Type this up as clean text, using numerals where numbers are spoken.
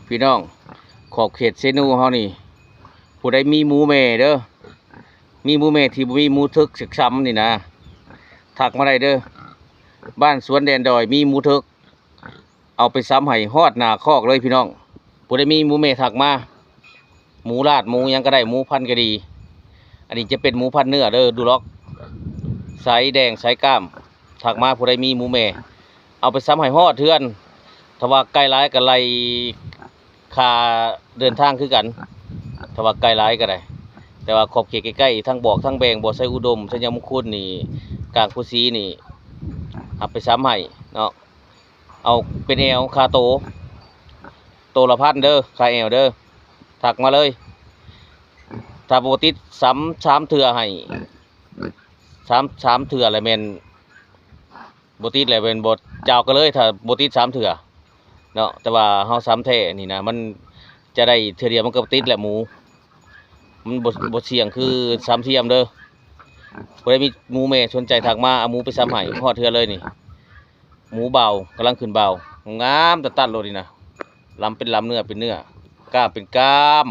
พี่น้องขอบเขตเซนูเฮานี่ผู้ใดมีหมูแม่เด้อมีหมูแม่ที่บ่มีหมูทึกสึกซ้ำนี่นะถักมาได้เด้อบ้านสวนแดนดอยมีหมูทึกเอาไปซ้ำให้ฮอดหน้าคอกเลยพี่น้องผู้ใดมีหมูแม่ถักมาหมูลาดหมูยังก็ได้หมูพันธุ์ก็ดีอันนี้จะเป็นหมูพันธุ์เนื้อเด้อดูล็อกสายแดงสายกล้ามถักมาผู้ใดมีหมูแม่เอาไปซ้ำให้ฮอดเทือนถ้าว่าไกลหลายก็ไล่ค่าเดินทางคือกันถ้าว่าไกลหลายก็ได้แต่ว่าขอบเขตใกล้ๆทั้งบอกทั้งแบงบ่อไซอุดมชัญญมงคลนี่กลางผู้ซีนี่เอาไปซ้ำให้เนาะเอาเป็นแอวคาโตละพันเด้อคาแอวเด้อถักมาเลยถ้าบ่ติดซ้ำเทื่อให้ซ้ำเทื่ออะไรแม่นบ่ติดอะไรเป็นบ่เจ้าก็เลยถ้าบ่ติดซ้ำเทื่อเนาะแต่ว่าเฮาซ้ำแท้นี่นะมันจะได้เทื่อเดียวมันก็ติดแหละหมูมันบ่เสี่ยงคือซ้ำเทียมเด้อบ่ได้มีหมูแม่สนใจถักมาเอาหมูไปซ้ำให้ฮอดเทื่อเลยนี่หมูเบากำลังขึ้นเบางามตัดโลดนี่นะลำเป็นลำเนื้อเป็นเนื้อกล้ามเป็นกล้าม